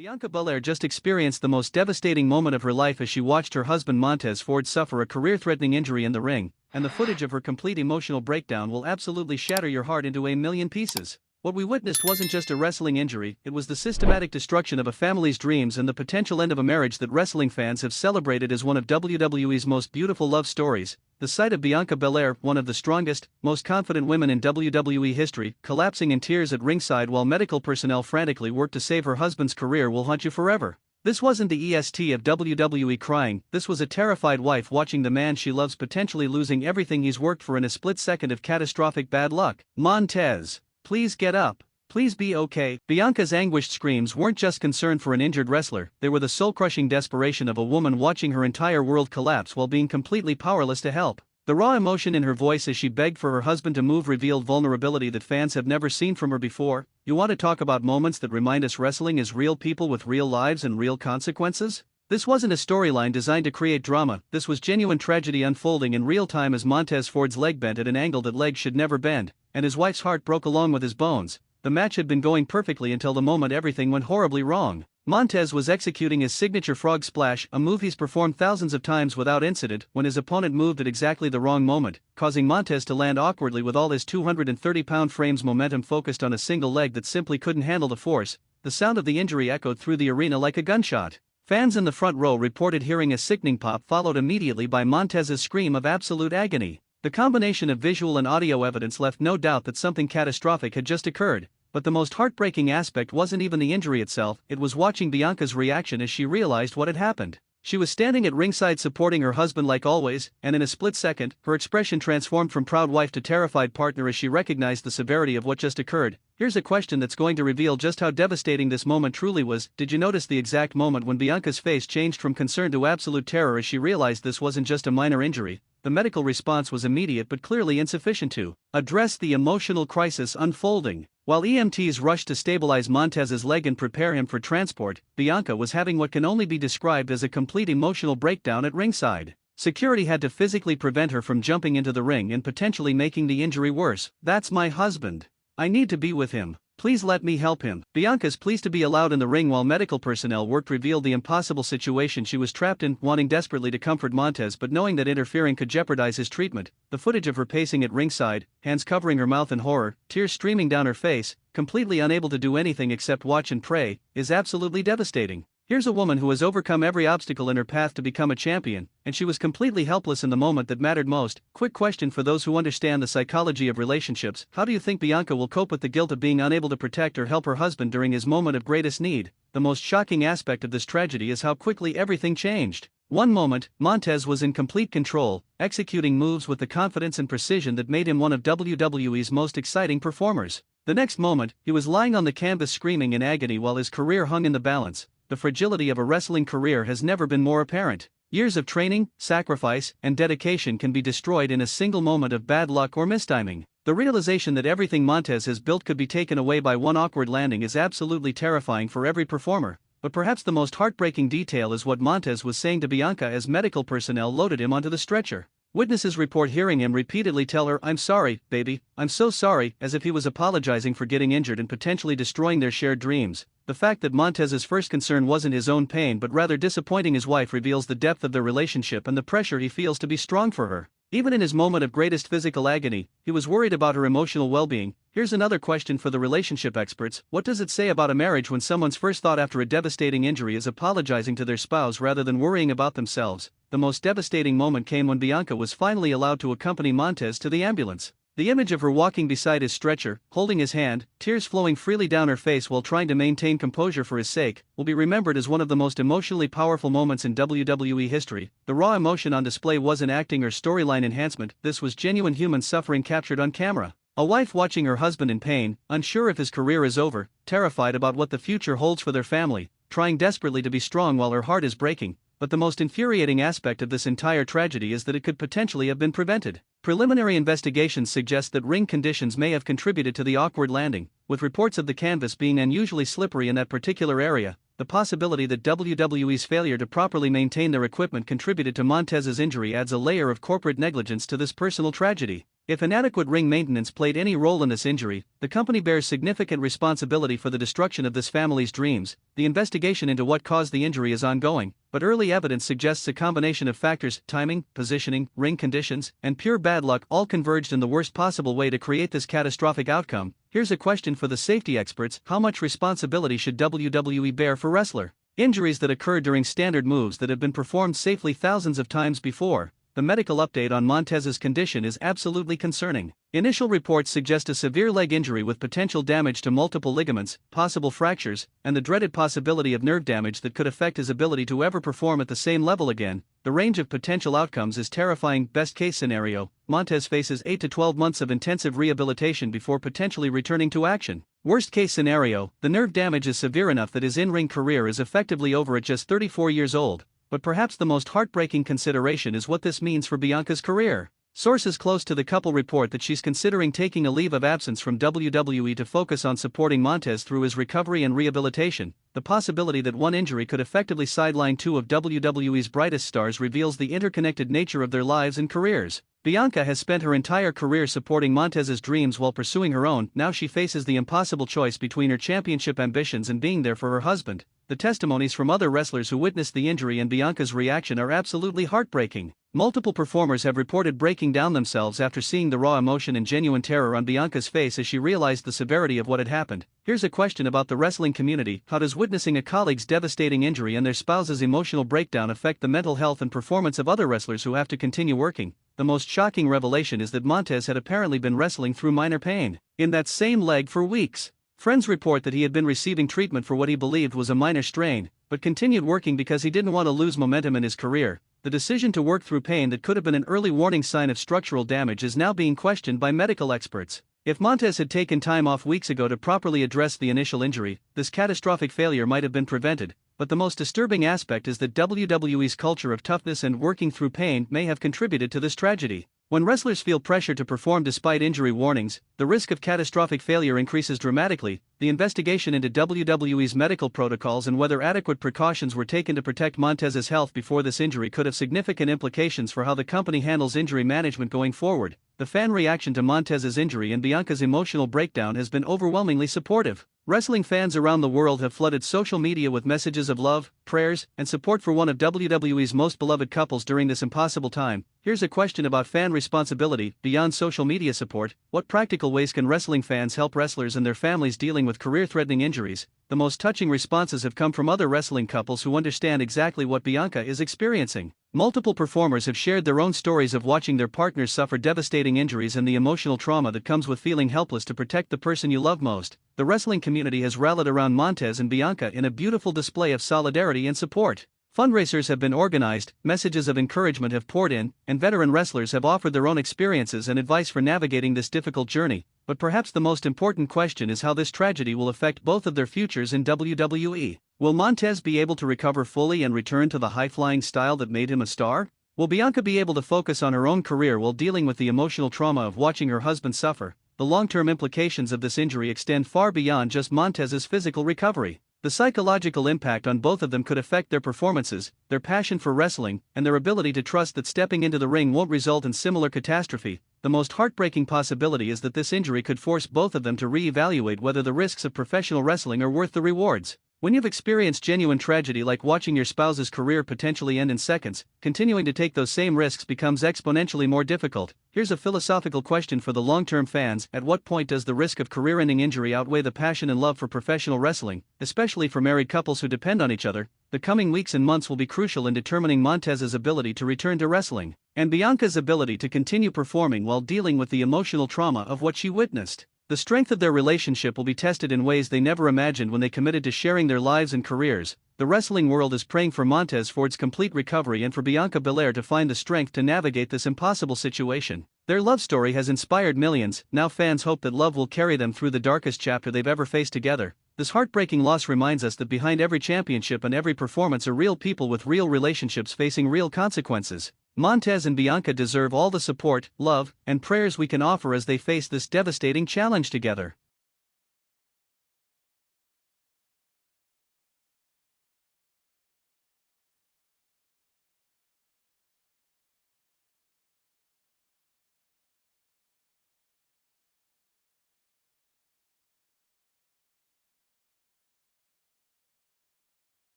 Bianca Belair just experienced the most devastating moment of her life as she watched her husband Montez Ford suffer a career-threatening injury in the ring, and the footage of her complete emotional breakdown will absolutely shatter your heart into a million pieces. What we witnessed wasn't just a wrestling injury, it was the systematic destruction of a family's dreams and the potential end of a marriage that wrestling fans have celebrated as one of WWE's most beautiful love stories. The sight of Bianca Belair, one of the strongest, most confident women in WWE history, collapsing in tears at ringside while medical personnel frantically worked to save her husband's career will haunt you forever. This wasn't the EST of WWE crying, this was a terrified wife watching the man she loves potentially losing everything he's worked for in a split second of catastrophic bad luck. Montez, please get up. Please be okay. Bianca's anguished screams weren't just concern for an injured wrestler, they were the soul-crushing desperation of a woman watching her entire world collapse while being completely powerless to help. The raw emotion in her voice as she begged for her husband to move revealed vulnerability that fans have never seen from her before. You want to talk about moments that remind us wrestling is real people with real lives and real consequences? This wasn't a storyline designed to create drama, this was genuine tragedy unfolding in real time as Montez Ford's leg bent at an angle that legs should never bend, and his wife's heart broke along with his bones. The match had been going perfectly until the moment everything went horribly wrong. Montez was executing his signature frog splash, a move he's performed thousands of times without incident, when his opponent moved at exactly the wrong moment, causing Montez to land awkwardly with all his 230-pound frame's momentum focused on a single leg that simply couldn't handle the force. The sound of the injury echoed through the arena like a gunshot. Fans in the front row reported hearing a sickening pop followed immediately by Montez's scream of absolute agony. The combination of visual and audio evidence left no doubt that something catastrophic had just occurred. But the most heartbreaking aspect wasn't even the injury itself, it was watching Bianca's reaction as she realized what had happened. She was standing at ringside supporting her husband like always, and in a split second, her expression transformed from proud wife to terrified partner as she recognized the severity of what just occurred. Here's a question that's going to reveal just how devastating this moment truly was. Did you notice the exact moment when Bianca's face changed from concern to absolute terror as she realized this wasn't just a minor injury? The medical response was immediate but clearly insufficient to address the emotional crisis unfolding. While EMTs rushed to stabilize Montez's leg and prepare him for transport, Bianca was having what can only be described as a complete emotional breakdown at ringside. Security had to physically prevent her from jumping into the ring and potentially making the injury worse. "That's my husband. I need to be with him. Please let me help him." Bianca's pleas to be allowed in the ring while medical personnel worked revealed the impossible situation she was trapped in, wanting desperately to comfort Montez but knowing that interfering could jeopardize his treatment. The footage of her pacing at ringside, hands covering her mouth in horror, tears streaming down her face, completely unable to do anything except watch and pray, is absolutely devastating. Here's a woman who has overcome every obstacle in her path to become a champion, and she was completely helpless in the moment that mattered most. Quick question for those who understand the psychology of relationships: how do you think Bianca will cope with the guilt of being unable to protect or help her husband during his moment of greatest need? The most shocking aspect of this tragedy is how quickly everything changed. One moment, Montez was in complete control, executing moves with the confidence and precision that made him one of WWE's most exciting performers. The next moment, he was lying on the canvas screaming in agony while his career hung in the balance. The fragility of a wrestling career has never been more apparent. Years of training, sacrifice, and dedication can be destroyed in a single moment of bad luck or mistiming. The realization that everything Montez has built could be taken away by one awkward landing is absolutely terrifying for every performer. But perhaps the most heartbreaking detail is what Montez was saying to Bianca as medical personnel loaded him onto the stretcher. Witnesses report hearing him repeatedly tell her, "I'm sorry, baby, I'm so sorry," as if he was apologizing for getting injured and potentially destroying their shared dreams. The fact that Montez's first concern wasn't his own pain but rather disappointing his wife reveals the depth of their relationship and the pressure he feels to be strong for her. Even in his moment of greatest physical agony, he was worried about her emotional well-being. Here's another question for the relationship experts: what does it say about a marriage when someone's first thought after a devastating injury is apologizing to their spouse rather than worrying about themselves? The most devastating moment came when Bianca was finally allowed to accompany Montez to the ambulance. The image of her walking beside his stretcher, holding his hand, tears flowing freely down her face while trying to maintain composure for his sake, will be remembered as one of the most emotionally powerful moments in WWE history. The raw emotion on display wasn't acting or storyline enhancement, this was genuine human suffering captured on camera. A wife watching her husband in pain, unsure if his career is over, terrified about what the future holds for their family, trying desperately to be strong while her heart is breaking. But the most infuriating aspect of this entire tragedy is that it could potentially have been prevented. Preliminary investigations suggest that ring conditions may have contributed to the awkward landing, with reports of the canvas being unusually slippery in that particular area. The possibility that WWE's failure to properly maintain their equipment contributed to Montez's injury adds a layer of corporate negligence to this personal tragedy. If inadequate ring maintenance played any role in this injury, the company bears significant responsibility for the destruction of this family's dreams. The investigation into what caused the injury is ongoing, but early evidence suggests a combination of factors: timing, positioning, ring conditions, and pure bad luck all converged in the worst possible way to create this catastrophic outcome. Here's a question for the safety experts: how much responsibility should WWE bear for wrestler injuries that occur during standard moves that have been performed safely thousands of times before? The medical update on Montez's condition is absolutely concerning. Initial reports suggest a severe leg injury with potential damage to multiple ligaments, possible fractures, and the dreaded possibility of nerve damage that could affect his ability to ever perform at the same level again. The range of potential outcomes is terrifying. Best case scenario: Montez faces 8 to 12 months of intensive rehabilitation before potentially returning to action. Worst case scenario: the nerve damage is severe enough that his in-ring career is effectively over at just 34 years old. But perhaps the most heartbreaking consideration is what this means for Bianca's career. Sources close to the couple report that she's considering taking a leave of absence from WWE to focus on supporting Montez through his recovery and rehabilitation. The possibility that one injury could effectively sideline two of WWE's brightest stars reveals the interconnected nature of their lives and careers. Bianca has spent her entire career supporting Montez's dreams while pursuing her own. Now she faces the impossible choice between her championship ambitions and being there for her husband. The testimonies from other wrestlers who witnessed the injury and Bianca's reaction are absolutely heartbreaking. Multiple performers have reported breaking down themselves after seeing the raw emotion and genuine terror on Bianca's face as she realized the severity of what had happened. Here's a question about the wrestling community: how does witnessing a colleague's devastating injury and their spouse's emotional breakdown affect the mental health and performance of other wrestlers who have to continue working? The most shocking revelation is that Montez had apparently been wrestling through minor pain in that same leg for weeks. Friends report that he had been receiving treatment for what he believed was a minor strain, but continued working because he didn't want to lose momentum in his career. The decision to work through pain that could have been an early warning sign of structural damage is now being questioned by medical experts. If Montez had taken time off weeks ago to properly address the initial injury, this catastrophic failure might have been prevented. But the most disturbing aspect is that WWE's culture of toughness and working through pain may have contributed to this tragedy. When wrestlers feel pressure to perform despite injury warnings, the risk of catastrophic failure increases dramatically. The investigation into WWE's medical protocols and whether adequate precautions were taken to protect Montez's health before this injury could have significant implications for how the company handles injury management going forward. The fan reaction to Montez's injury and Bianca's emotional breakdown has been overwhelmingly supportive. Wrestling fans around the world have flooded social media with messages of love, prayers, and support for one of WWE's most beloved couples during this impossible time. Here's a question about fan responsibility: beyond social media support, what practical ways can wrestling fans help wrestlers and their families dealing with career-threatening injuries? The most touching responses have come from other wrestling couples who understand exactly what Bianca is experiencing. Multiple performers have shared their own stories of watching their partners suffer devastating injuries and the emotional trauma that comes with feeling helpless to protect the person you love most. The wrestling community has rallied around Montez and Bianca in a beautiful display of solidarity and support. Fundraisers have been organized, messages of encouragement have poured in, and veteran wrestlers have offered their own experiences and advice for navigating this difficult journey. But perhaps the most important question is how this tragedy will affect both of their futures in WWE. Will Montez be able to recover fully and return to the high-flying style that made him a star? Will Bianca be able to focus on her own career while dealing with the emotional trauma of watching her husband suffer? The long-term implications of this injury extend far beyond just Montez's physical recovery. The psychological impact on both of them could affect their performances, their passion for wrestling, and their ability to trust that stepping into the ring won't result in similar catastrophe. The most heartbreaking possibility is that this injury could force both of them to re-evaluate whether the risks of professional wrestling are worth the rewards. When you've experienced genuine tragedy like watching your spouse's career potentially end in seconds, continuing to take those same risks becomes exponentially more difficult. Here's a philosophical question for the long-term fans: at what point does the risk of career-ending injury outweigh the passion and love for professional wrestling, especially for married couples who depend on each other? The coming weeks and months will be crucial in determining Montez's ability to return to wrestling, and Bianca's ability to continue performing while dealing with the emotional trauma of what she witnessed. The strength of their relationship will be tested in ways they never imagined when they committed to sharing their lives and careers. The wrestling world is praying for Montez Ford's complete recovery and for Bianca Belair to find the strength to navigate this impossible situation. Their love story has inspired millions. Now fans hope that love will carry them through the darkest chapter they've ever faced together. This heartbreaking loss reminds us that behind every championship and every performance are real people with real relationships facing real consequences. Montez and Bianca deserve all the support, love, and prayers we can offer as they face this devastating challenge together.